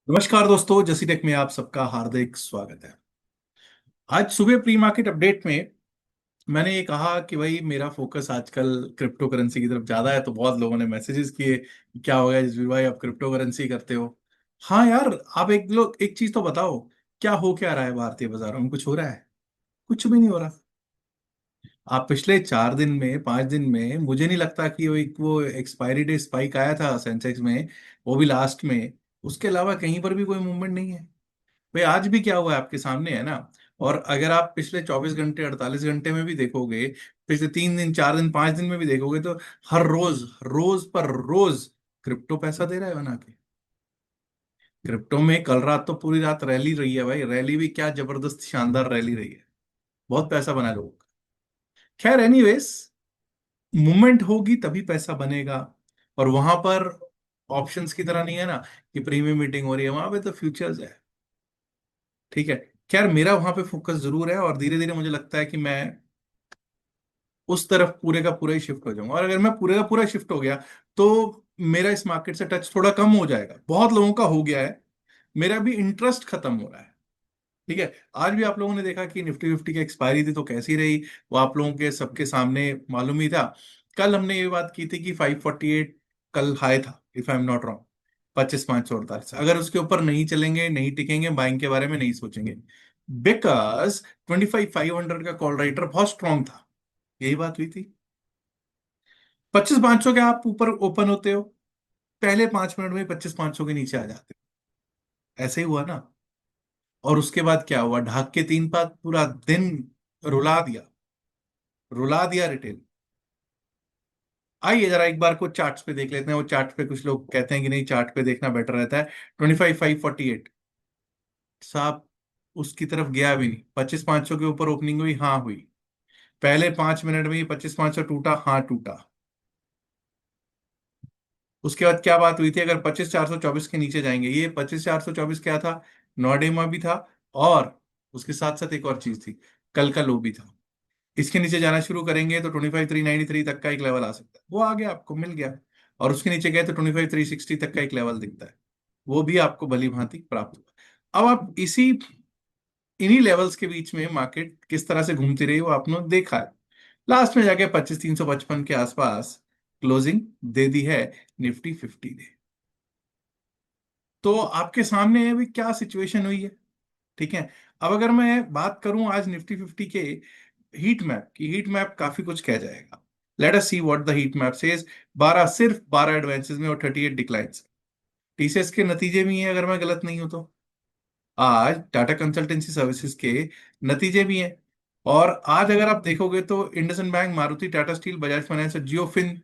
नमस्कार दोस्तों, जसी टेक में आप सबका हार्दिक स्वागत है। आज सुबह प्री मार्केट अपडेट में मैंने ये कहा कि भाई मेरा फोकस आजकल क्रिप्टो करेंसी की तरफ ज्यादा है, तो बहुत लोगों ने मैसेजेस किए कि क्या हो गया जिसवीर भाई, आप क्रिप्टो करेंसी करते हो। हाँ यार, आप एक चीज तो बताओ, क्या रहा है भारतीय बाजारों में? कुछ हो रहा है? कुछ भी नहीं हो रहा। आप पिछले 4 दिन में 5 दिन में मुझे नहीं लगता कि वो एक्सपायरी डे स्पाइक आया था सेंसेक्स में, वो भी लास्ट में। उसके अलावा कहीं पर भी कोई मूवमेंट नहीं है। भाई आज भी क्या हुआ है आपके सामने है ना। और अगर आप पिछले 24 घंटे 48 घंटे में भी देखोगे, पिछले 3 दिन 4 दिन 5 दिन में भी देखोगे, तो हर रोज रोज पर रोज क्रिप्टो पैसा दे रहा है बना के। क्रिप्टो में कल रात तो पूरी रात रैली रही है भाई, रैली भी क्या जबरदस्त शानदार रैली रही है। बहुत पैसा बना है लोगों का। खैर एनीवेज, मूवमेंट होगी तभी पैसा बनेगा। और वहां पर ऑप्शंस की तरह नहीं है ना कि प्रीमियम मीटिंग हो रही है, वहां पे तो फ्यूचर्स है। ठीक है। खैर मेरा वहां पे फोकस जरूर है, और धीरे धीरे मुझे लगता है कि मैं उस तरफ पूरे का पूरा ही शिफ्ट हो जाऊंगा। और अगर मैं पूरे का पूरा शिफ्ट हो गया तो मेरा इस मार्केट से टच थोड़ा कम हो जाएगा। बहुत लोगों का हो गया है, मेरा भी इंटरेस्ट खत्म हो रहा है। ठीक है। आज भी आप लोगों ने देखा कि निफ्टी फिफ्टी की एक्सपायरी थी तो कैसी रही, वो आप लोगों के सबके सामने मालूम ही था। कल हमने ये बात की थी कि 548 कल हाई था, if I am not wrong. 25,548, अगर उसके ऊपर नहीं चलेंगे नहीं टिकेंगे, बाइंग के बारे में नहीं सोचेंगे। बिकॉज 25,500 का कॉल राइटर बहुत स्ट्रांग था। यही बात हुई थी। 25,500 के आप ऊपर ओपन होते हो, पहले 5 मिनट में 25,500 के नीचे आ जाते हो। ऐसे ही हुआ ना। और उसके बाद क्या हुआ? ढाक के 3 पात पूरा दिन रुला दिया, रुला दिया रिटेल। आइए जरा एक बार को चार्ट्स पे देख लेते हैं। वो चार्ट पे कुछ लोग कहते हैं कि नहीं, चार्ट पे देखना बेटर रहता है। 25,548 साहब उसकी तरफ गया भी नहीं। 25,500 के ऊपर ओपनिंग हुई, हाँ हुई। पहले 5 मिनट में ही 25,500 टूटा, हाँ टूटा। उसके बाद क्या बात हुई थी? अगर 25,424 के नीचे जाएंगे, ये 25,424 क्या था? नॉर्डेमा भी था, और उसके साथ साथ एक और चीज थी, कल का लो भी था। इसके नीचे जाना शुरू करेंगे तो 25,393 तक का एक लेवल आ सकता है, वो आ गया, आपको मिल गया। और उसके नीचे गए तो 25,360 तक का एक लेवल दिखता है, वो भी आपको भली भांति प्राप्त हुआ। अब आप इन्हीं लेवल्स के बीच में मार्केट किस तरह से घूमती रही वो आपने देखा है। लास्ट में जाके 25,355 के आसपास क्लोजिंग दे दी है निफ्टी फिफ्टी ने। तो आपके सामने है भी क्या सिचुएशन हुई है। ठीक है। अब अगर मैं बात करूं आज निफ्टी फिफ्टी के हीट मैप की, हीट मैप काफी कुछ कह जाएगा। Let us see what the heat map says. 12 advances में और 38 डिक्लाइंस। टीसीएस के नतीजे भी हैं, अगर मैं गलत नहीं हूं तो। आज टाटा कंसल्टेंसी सर्विसेज के नतीजे भी हैं। और आज अगर आप देखोगे तो IndusInd bank, Maruti, Tata steel, Bajaj finance और जियोफिन,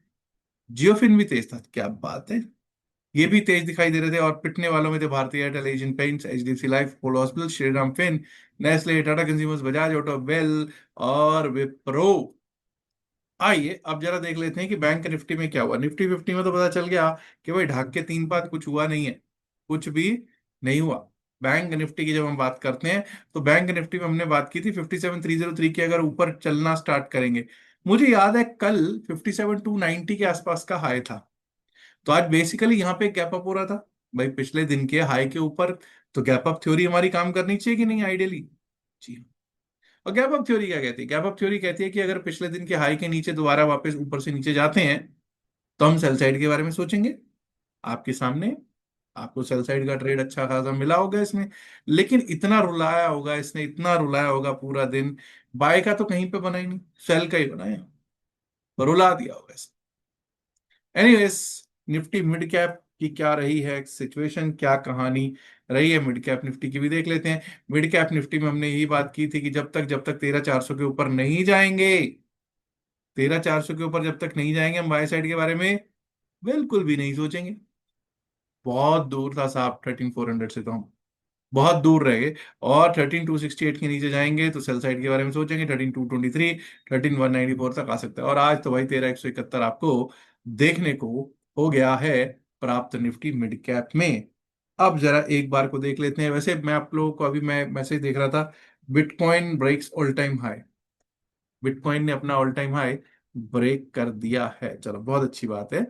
जियोफिन भी तेज था। क्या बात है। ये भी तेज दिखाई दे रहे थे। और पिटने वालों में थे भारतीय Airtel, Asian Paints, HDFC Life, Apollo hospital, Shriram fin, Nestle, Tata consumers, Bajaj auto, बेल और विप्रो। आइए अब जरा देख लेते हैं कि बैंक निफ्टी में क्या हुआ। निफ्टी फिफ्टी में तो पता चल गया कि भाई ढाक के 3 पात कुछ हुआ नहीं है, कुछ भी नहीं हुआ। बैंक निफ्टी की जब हम बात करते हैं तो बैंक निफ्टी में हमने बात की थी 57,303 की, अगर ऊपर चलना स्टार्ट करेंगे। मुझे याद है कल 57,290 के आसपास का हाई था। तो आज बेसिकली यहाँ पे गैप अप हो रहा था भाई, पिछले दिन के हाई के ऊपर। तो गैप अप थ्योरी हमारी काम करनी चाहिए कि नहीं, आइडियली। जी हाँ। और गैप अप थ्योरी क्या कहती है? गैप अप थ्योरी कहती है कि अगर पिछले दिन के हाई के नीचे दोबारा वापस ऊपर से नीचे जाते हैं तो हम सेल साइड के बारे में सोचेंगे। आपके सामने आपको सेल साइड का ट्रेड अच्छा खासा मिला होगा इसमें। लेकिन इतना रुलाया होगा इसने, इतना रुलाया होगा पूरा दिन। बाय का तो कहीं पे बना ही नहीं, सेल का ही बनाया, रुला दिया होगा। एनीवेज, निफ्टी मिड कैप की क्या रही है सिचुएशन, क्या कहानी रही है मिड कैप निफ्टी की भी देख लेते हैं। मिड कैप निफ्टी में हमने यही बात की थी कि जब तक 13,400 के ऊपर नहीं जाएंगे, 13,400 के ऊपर जब तक नहीं जाएंगे, हम बाय साइड के बारे में बिल्कुल भी नहीं सोचेंगे। बहुत दूर था साहब 13,400 से, तो हम बहुत दूर रह गए। और 13,268 के नीचे जाएंगे तो सेल साइड के बारे में सोचेंगे। 13,223, 13,194 तक आ सकता है। और आज तो भाई 13,171 आपको देखने को हो गया है प्राप्त निफ्टी मिड कैप में। अब जरा एक बार को देख लेते हैं। वैसे मैं आप लोगों को अभी मैं मैसेज देख रहा था, bitcoin breaks all time high. Bitcoin ने अपना ऑल टाइम हाई ब्रेक कर दिया है, चलो बहुत अच्छी बात है।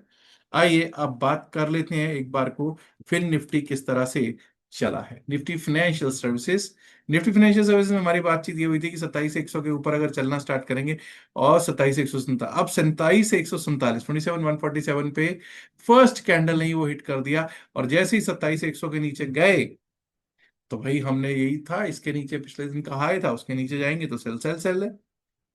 आइए अब बात कर लेते हैं एक बार को फिन निफ्टी किस तरह से चला है। Nifty financial services, Nifty financial services में हमारी बातचीत ये हुई थी कि 27,100 के ऊपर अगर चलना स्टार्ट करेंगे, और 27,147, अब 27,147, 27,147 पे फर्स्ट कैंडल नहीं वो हिट कर दिया, और जैसे ही 27,100 के नीचे गए, तो भाई हमने यही था, इसके नीचे पिछले दिन का हाई था, उसके नीचे जाएंगे तो सेल सेल सेल है।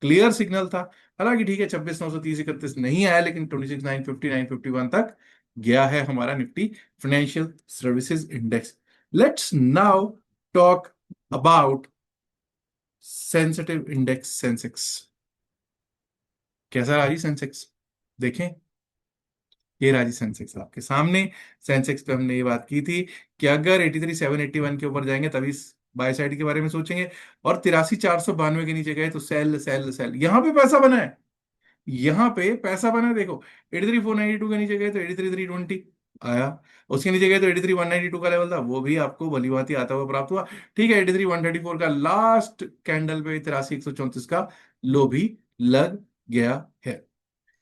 क्लियर सिग्नल था। हालांकि ठीक है, 26,930 31 नहीं आया, लेकिन 26,950 951 तक गया है हमारा Nifty financial services index. Let's now talk about sensitive index Sensex. कैसा रहा जी सेंसेक्स? देखें, ये रहा जी सेंसेक्स आपके सामने। सेंसेक्स पे हमने ये बात की थी कि अगर 83,781 के ऊपर जाएंगे तभी बाय साइड के बारे में सोचेंगे, और 83,492 के नीचे गए तो सेल सेल सेल। यहां पे पैसा बना है, यहाँ पे पैसा बना है, देखो। 83,492 के नीचे गए तो 83,320 आया, उसके नीचे गए तो 83,192 का लेवल था, वो भी आपको भली भांति आता हुआ प्राप्त हुआ। ठीक है, 83,134 का लास्ट कैंडल पे 83,134 का लो भी लग गया है।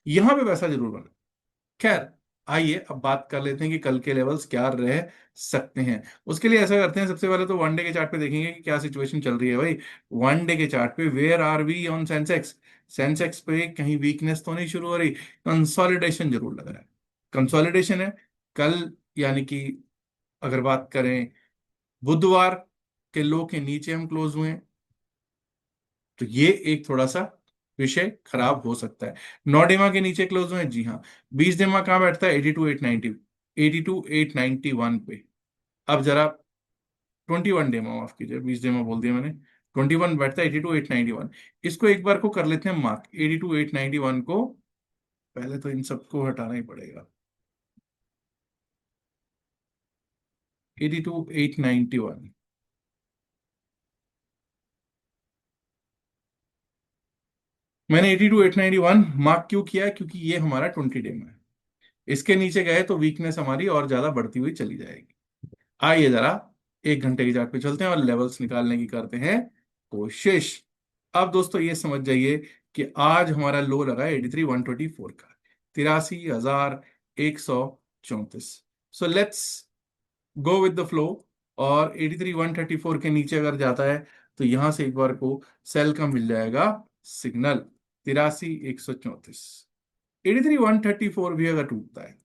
यहां पे पैसा जरूर बना। खैर, आइए अब बात कर लेते हैं कि कल के लेवल्स क्या रह सकते हैं। उसके लिए ऐसा करते हैं, सबसे पहले तो वन डे के चार्ट पे देखेंगे कि क्या सिचुएशन चल रही है भाई। वन डे के चार्ट पे where are we on Sensex? Sensex पे कहीं वीकनेस तो नहीं शुरू हो रही, कंसोलिडेशन जरूर लग रहा है। कंसोलिडेशन है। कल, यानी कि अगर बात करें बुधवार के लो के नीचे हम क्लोज हुए हैं, तो ये एक थोड़ा सा विषय खराब हो सकता है। 9 डेमा के नीचे क्लोज हुए हैं, जी हाँ। 20 डेमा कहाँ बैठता है? 82,890, 82,891 पे। अब जरा 21 डेमा, माफ कीजिए, 20 डेमा बोल दिया मैंने, 21 बैठता है 82,891। इसको एक बार को कर लेते हैं मार्क, 82,891 को। पहले तो इन सबको हटाना ही पड़ेगा। 82,891, मैंने 82,891 मार्क क्यों किया? क्योंकि ये हमारा 20 डेमा है। इसके नीचे गए तो वीकनेस हमारी और ज्यादा बढ़ती हुई चली जाएगी। आइए जरा 1 घंटे की चार्ट पे चलते हैं और लेवल्स निकालने की करते हैं कोशिश। अब दोस्तों ये समझ जाइए कि आज हमारा लो लगा है 83,124 का, 83,134। So let's go with the flow. और 83,134 के नीचे अगर जाता है तो यहां से एक बार को सेल का मिल जाएगा सिग्नल, 83,134। 83,134 भी अगर टूटता है,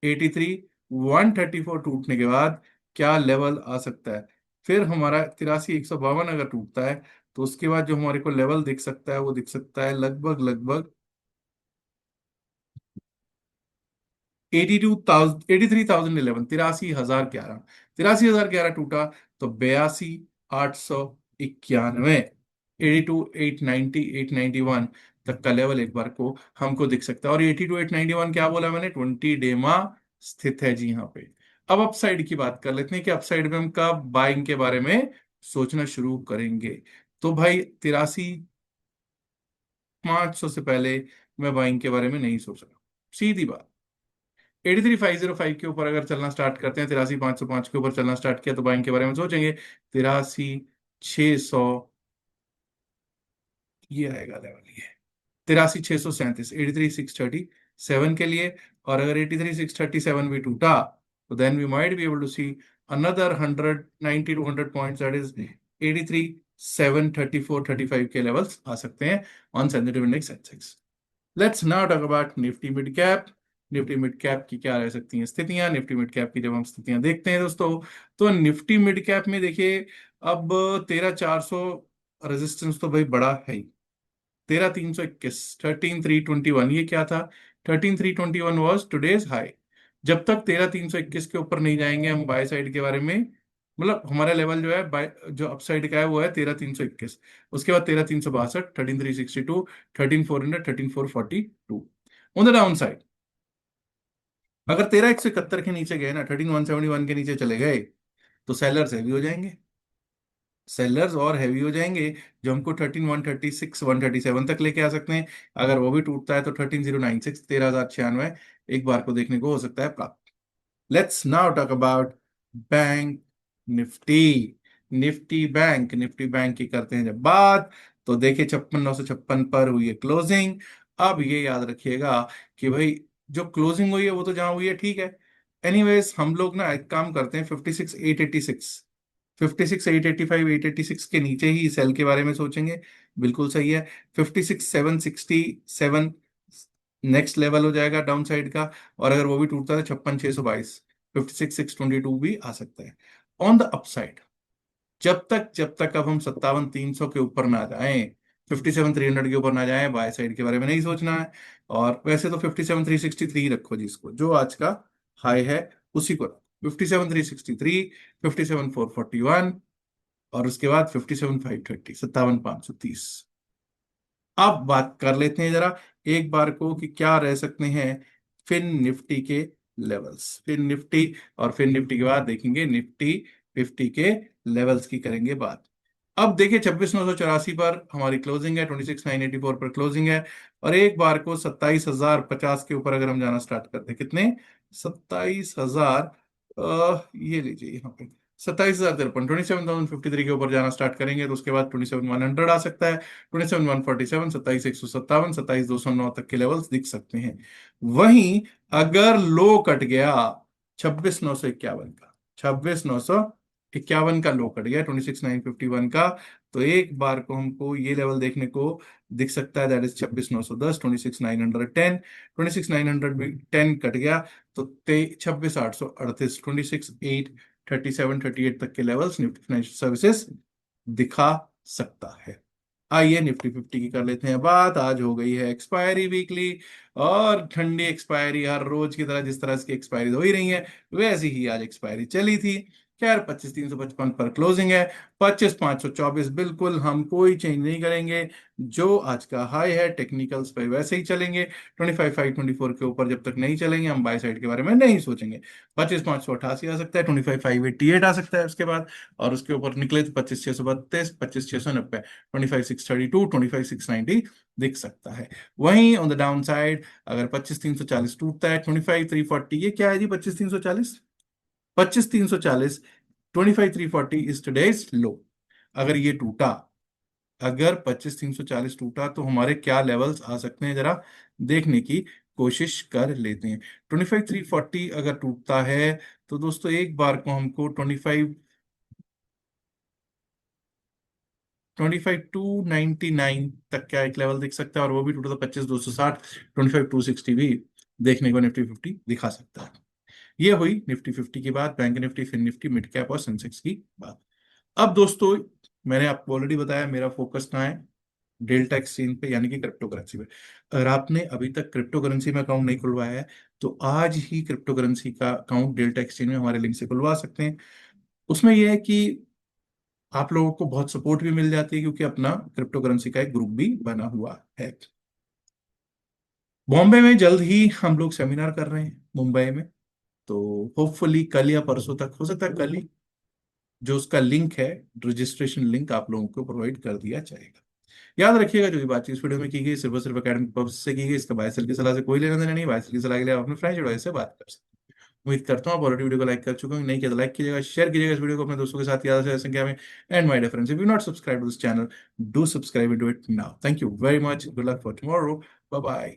83,134 टूटने के बाद क्या लेवल आ सकता है? फिर हमारा 83,152 अगर टूटता है, तो उसके बाद जो हमारे को लेवल दिख सकता है वो दिख सकता है लगभग लगभग 83,011, 83,011, 83,011 टूटा तो 82,891, 82,890 891 तक का लेवल एक बार को हमको दिख सकता है। और 82,891 क्या बोला मैंने? 20 डेमा स्थित है जी यहाँ पे। अब अपसाइड की बात कर लेते हैं कि अपसाइड में हम कब बाइंग के बारे में सोचना शुरू करेंगे। तो भाई 83,500 से पहले मैं बाइंग के बारे में नहीं सोच रहा, सीधी बात। 83,505 के ऊपर अगर चलना स्टार्ट करते हैं, 83,505 के ऊपर चलना स्टार्ट किया तो बाइंग के बारे में सोचेंगे। 83,600, ये रहेगा लेवल, ये 83,637, 83,637 के लिए। और अगर 83,637 भी टूटा, तो then we might be able to see another 190 to 100 points, that is 83,734 35 के लेवल्स आ सकते हैं on sensitive index Sensex. Let's now talk about Nifty mid cap. Nifty mid cap की क्या रह सकती हैं स्थितियां? निफ्टी मिड कैप की जब हम स्थितियां देखते हैं दोस्तों, तो निफ्टी मिड कैप में देखिए, अब 13,400 रेजिस्टेंस तो भाई बड़ा है ही। 13,321, 13,321, ये क्या था? 13,321 वॉज टुडेज हाई। जब तक 13,321 के ऊपर नहीं जाएंगे हम बाय साइड के बारे में, मतलब हमारा लेवल जो है बाय जो अपसाइड का है वो है 13,321। उसके बाद 13,362, 13,362, 13,400, 13,442। ऑन द डाउन साइड, अगर 13,171 के नीचे गए ना, 13,171 के नीचे चले गए, तो सेलर्स हैवी हो जाएंगे। सेलर्स और हैवी हो जाएंगे, जो हमको 13,136 137 तक लेके आ सकते हैं। अगर वो भी टूटता है तो 13,096, 13,096 एक बार को देखने को हो सकता है प्राप्त। Let's now talk about bank Nifty. Nifty bank की करते हैं जब बात, तो देखिए 56,956 पर हुई है क्लोजिंग। अब ये याद रखिएगा कि भाई जो क्लोजिंग हुई है वो तो जहां हुई है ठीक है, एनीवेज हम लोग ना एक काम करते हैं, 56,886, 56,885, 886 के नीचे ही सेल के बारे में सोचेंगे। बिल्कुल सही है। 56,767 नेक्स्ट लेवल हो जाएगा डाउन साइड का। और अगर वो भी टूटता है 56,622, 56,622 भी आ सकता है। ऑन द अपसाइड, जब तक अब हम 57,300 के ऊपर ना जाएं, 57,300 के ऊपर ना जाएं, बाय साइड के बारे में नहीं सोचना है। और वैसे तो 57,363 रखो, जिसको जो आज का हाई है उसी को रखो, 57,363, 57,441, और उसके बाद 57,530, 57,530। अब बात कर लेते हैं जरा एक बार को कि क्या रह सकते हैं फिन निफ्टी के लेवल्स। फिन निफ्टी, और फिन निफ्टी के बाद देखेंगे निफ्टी 50 के लेवल्स की करेंगे बात। अब देखिए 26,984 पर हमारी क्लोजिंग है, 26,984 पर क्लोजिंग है। और एक बार को 27,050 के ऊपर अगर हम जाना स्टार्ट करते हैं, कितने, 27,000, ये लीजिए यहाँ पे 27,053, 27,053 के ऊपर जाना स्टार्ट करेंगे, तो उसके बाद 27,100 आ सकता है, 27,147, 27,157, 27,209 तक के लेवल्स दिख सकते हैं। वहीं अगर लो कट गया 26,951 का, 26,951 का लो कट गया 26,951 का, तो एक बार को हमको ये लेवल देखने को दिख सकता है, दैट इज 26,910, 26,910, 26,910 कट गया तो 26,838, 26,837, 38 तक के लेवल्स निफ्टी फाइनेंशियल सर्विसेज दिखा सकता है। आइए निफ्टी 50 की कर लेते हैं बात। आज हो गई है एक्सपायरी वीकली, और ठंडी एक्सपायरी हर रोज की तरह, जिस तरह की एक्सपायरी हो ही रही है वैसी ही आज एक्सपायरी चली थी। खैर 25,355 पर क्लोजिंग है। 25,524 बिल्कुल हम कोई चेंज नहीं करेंगे, जो आज का हाई है टेक्निकल्स पे वैसे ही चलेंगे। 25,524 के ऊपर जब तक नहीं चलेंगे हम बाय साइड के बारे में नहीं सोचेंगे। 25,588 आ सकता है, 25,588 आ सकता है उसके बाद। और उसके ऊपर निकले तो 25,632, 25,690, 25,632, 25,690 दिख सकता है। वहीं ऑन द डाउन साइड अगर 25,340 टूटता है, 25,340, ये क्या है जी 25,340, 25,340, 25,340 इज टुडेज लो। अगर ये टूटा, अगर 25,340 टूटा तो हमारे क्या लेवल्स आ सकते हैं जरा देखने की कोशिश कर लेते हैं। 25,340 अगर टूटता है तो दोस्तों एक बार को हमको 25,299 तक का एक लेवल दिख सकता है, और वो भी टूटा तो 25,260, 25,260 भी देखने को निफ्टी 50 दिखा सकता है। ये हुई निफ्टी 50 की बात, bank Nifty, fin Nifty, mid cap और सेंसेक्स की बात। अब दोस्तों मैंने आपको ऑलरेडी बताया मेरा फोकस कहाँ है, डेल्टा एक्सचेंज पे, यानी कि क्रिप्टो करेंसी पे। अगर आपने अभी तक क्रिप्टो करेंसी में अकाउंट नहीं खुलवाया है तो आज ही क्रिप्टो करेंसी का अकाउंट डेल्टा एक्सचेंज में हमारे लिंक से खुलवा सकते हैं। उसमें यह है कि आप लोगों को बहुत सपोर्ट भी मिल जाती है, क्योंकि अपना क्रिप्टो करेंसी का एक ग्रुप भी बना हुआ है। बॉम्बे में जल्द ही हम लोग सेमिनार कर रहे हैं मुंबई में, तो होपफुली कल या परसों तक, हो सकता है कल ही, जो उसका लिंक है, रजिस्ट्रेशन लिंक आप लोगों को प्रोवाइड कर दिया जाएगा। याद रखिएगा जो भी बातचीत इस वीडियो में की गई सिर्फ और सिर्फ एकेडमिक पर्पस से की गई, इसका बायसल की सलाह से कोई लेना देना नहीं। बायसल की सलाह के लिए आप अपने फ्रेंड्स एडवाइस से बात कर सकते हैं। उम्मीद करता हूँ आप ऑलरेडी वीडियो को लाइक कर चुके हैं, नहीं किया तो लाइक कीजिएगा, शेयर कीजिएगा इस वीडियो को अपने दोस्तों के साथ ज्यादा से ज्यादा संख्या में। And my dear friends, if you not subscribe to this channel, do subscribe to it now. Thank you very much, good luck for tomorrow, bye bye.